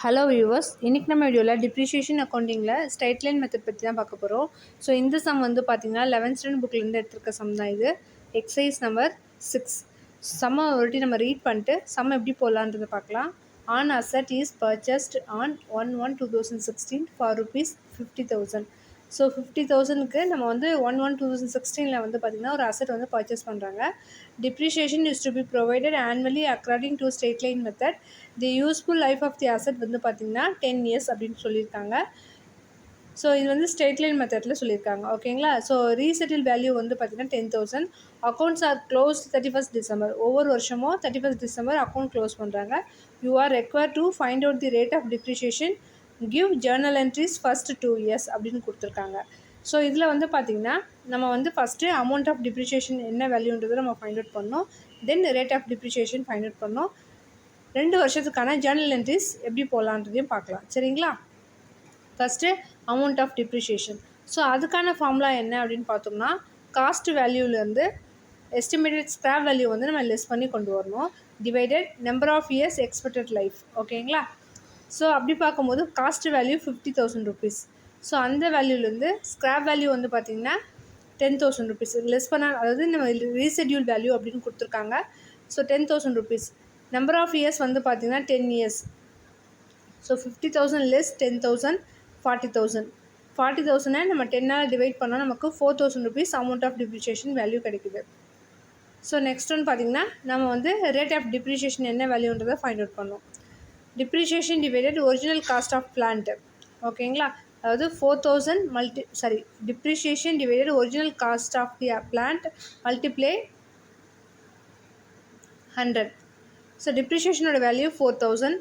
Hello viewers, இன்றைக்கி நம்ம வீடியோவில் டிப்ரிஷியேஷன் அக்கௌண்டிங்கில் ஸ்ட்ரைட் லைன் மெத்தட் பற்றி தான் பார்க்க போகிறோம். ஸோ இந்த சம் வந்து பார்த்திங்கன்னா 11th ஸ்டாண்டர்ட் புக்லேருந்து எடுத்துருக்க சம் தான் இது. Exercise number 6. சம்மை ஒருட்டி நம்ம ரீட் பண்ணிட்டு சம் எப்படி போடலான்றதை பார்க்கலாம். An asset is purchased on 1/1/2016 for ₹50,000. So 50,000க்கு நம்ம வந்து 1/1/2016 வந்து பார்த்திங்கன்னா ஒரு அசட் வந்து பர்ச்சேஸ் பண்ணுறாங்க. Depreciation is to be provided annually according to straight line method. The useful life of the asset வந்து பார்த்திங்கன்னா 10 years அப்படின்னு சொல்லியிருக்காங்க. ஸோ இது வந்து ஸ்ட்ரெயிட் லைன் மெத்தடில் சொல்லியிருக்காங்க. ஓகேங்களா. ஸோ ரீசெட்டில் வேல்யூ வந்து பார்த்திங்கன்னா 10,000. Accounts are close 31st December. ஒவ்வொரு வருஷமும் 31st December அக்கௌண்ட் க்ளோஸ் பண்ணுறாங்க. You are required to find out the rate of depreciation. Give journal entries first 2 years அப்படின்னு கொடுத்துருக்காங்க. ஸோ இதில் வந்து பார்த்திங்கன்னா நம்ம வந்து ஃபஸ்ட்டு அமௌண்ட் ஆஃப் டிப்ரிஷியேஷன் என்ன வேல்யூன்றதை நம்ம ஃபைண்ட் அவுட் பண்ணோம். Then rate of depreciation find out பண்ணோம். 2 வருஷத்துக்கான ஜேர்னல் என்ட்ரிஸ் எப்படி போடலான்றதையும் பார்க்கலாம். சரிங்களா. First amount of depreciation. So அதுக்கான ஃபார்முலா என்ன அப்படின்னு பார்த்தோம்னா, காஸ்ட் வேல்யூலேருந்து எஸ்டிமேட்டட் ஸ்கிராப் வேல்யூ வந்து நம்ம லெஸ் பண்ணி கொண்டு வரணும். Divided number of years expected life. ஓகேங்களா. ஸோ அப்படி பார்க்கும்போது காஸ்ட் வேல்யூ ₹50,000. ஸோ அந்த வேல்யூலேருந்து ஸ்கிராப் வேல்யூ வந்து பார்த்திங்கன்னா ₹10,000 லெஸ் பண்ண, அதாவது நம்ம ரீஷெட்யூல் வேல்யூ அப்படின்னு கொடுத்துருக்காங்க. ஸோ ₹10,000. நம்பர் ஆஃப் இயர்ஸ் வந்து பார்த்திங்கன்னா 10 years. So 50,000 less 10,000 40,000. 40,000 நம்ம 10ஆல் டிவைட் பண்ணால் நமக்கு ₹4,000 அமௌண்ட் ஆஃப் டிப்ரிஷியேஷன் வேல்யூ கிடைக்குது. ஸோ நெக்ஸ்ட் ஒன் பார்த்திங்கன்னா நம்ம வந்து ரேட் ஆஃப் டிப்ரிஷியேஷன் என்ன வேல்யூன்றதை ஃபைண்ட் அவுட் பண்ணோம். Depreciation divided original cost of plant. ஓகேங்களா. அதாவது 4,000 depreciation divided original cost of the plant multiply 100. So டிப்ரிஷியேஷனோட value 4,000.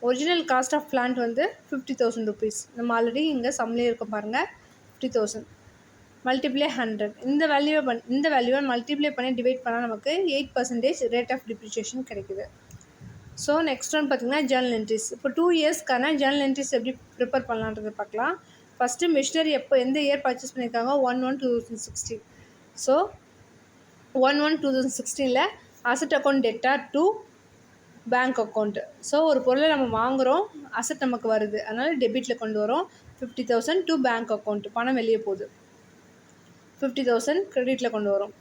Original cost of plant வந்து ₹50,000. நம்ம ஆல்ரெடி இங்கே சம்லேயே இருக்க பாருங்கள். 50,000 மல்டிப்ளை 100. இந்த வேல்யூவை மல்டிப்ளை பண்ணி டிவைட் பண்ணால் நமக்கு 8% ரேட் ஆஃப் டிப்ரிஷியேஷன் கிடைக்குது. ஸோ நெக்ஸ்ட் ஒன் பார்த்திங்கன்னா ஜேர்னல் என்ட்ரிஸ். இப்போ 2 yearsக்கான ஜேர்னல் என்ட்ரிஸ் எப்படி ப்ரிப்பேர் பண்ணலான்றதை பார்க்கலாம். ஃபஸ்ட்டு மிஷினரி எந்த இயர் பர்ச்சேஸ் பண்ணியிருக்காங்க? 1/1/2016. So 1/1/2016 asset account debtor to bank account. So ஒரு பொருளை நம்ம வாங்குகிறோம், அசட் நமக்கு வருது, அதனால் டெபிட்டில் கொண்டு வரோம். 50,000 டு பேங்க் அக்கௌண்ட், பணம் வெளியே போகுது. 50,000 கிரெடிட்டில் கொண்டு வரோம்.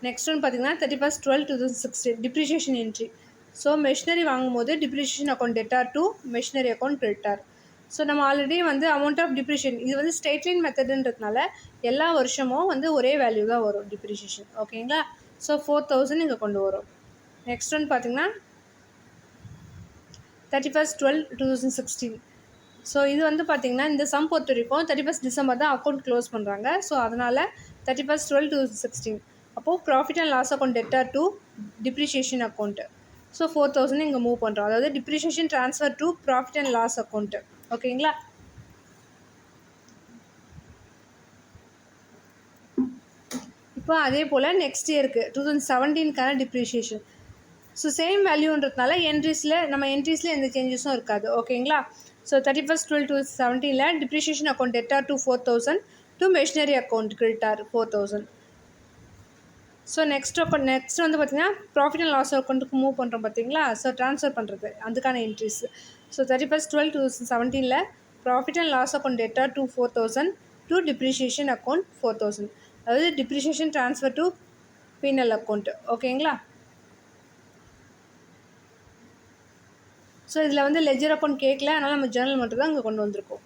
நெக்ஸ்ட் ஒன் பார்த்திங்கன்னா 31st 12/2016 depreciation entry. So machinery வாங்கும்போது depreciation account debtor to machinery account creditor. So நம்ம ஆல்ரெடி வந்து அமௌண்ட் ஆஃப் டிப்ரிஷியேஷன், இது வந்து ஸ்ட்ரெயிட் லைன் மெத்தடுன்றதுனால எல்லா வருஷமும் வந்து ஒரே வேல்யூ தான் வரும் டிப்ரிஷியேஷன். ஓகேங்களா. ஸோ 4,000 இங்கே கொண்டு வரும். நெக்ஸ்ட் ஒன் பார்த்திங்கன்னா 31st 12/2016. ஸோ இது வந்து பார்த்திங்கன்னா இந்த சம் பொறுத்த வரைக்கும் 31st December தான் அக்கௌண்ட் க்ளோஸ் பண்ணுறாங்க. ஸோ அதனால் 31st 12/2016. அப்போது profit and loss account debtor to depreciation account. So 4,000 இங்கே மூவ் பண்ணுறோம். அதாவது depreciation transfer to profit and loss account. ஓகேங்களா. இப்போ அதே போல் நெக்ஸ்ட் இயருக்கு 2017க்கான டிப்ரிஷியேஷன். ஸோ சேம் வேல்யூன்றதுனால நம்ம என்ட்ரிஸில் எந்த சேஞ்சஸும் இருக்காது. ஓகேங்களா. So 31st 12/2017 depreciation account debtor to 4,000 to machinery account creditor 4,000. So next வந்து பார்த்திங்கன்னா ப்ராஃபிட் அண்ட் லாஸ் அக்கௌண்ட்டுக்கு மூவ் பண்ணுறோம் பார்த்திங்களா. ஸோ ட்ரான்ஸ்ஃபர் பண்ணுறது அதுக்கான entries. So 31st 12/2017 profit and loss account debtor to 4,000 to depreciation account 4,000. அதாவது depreciation transfer to final account. ஓகேங்களா. ஸோ இதில் வந்து லெஜர் அக்கௌண்ட் கேட்கல, அதனால் நம்ம ஜேர்னல் மட்டும் தான் இங்கே கொண்டு வந்திருக்கோம்.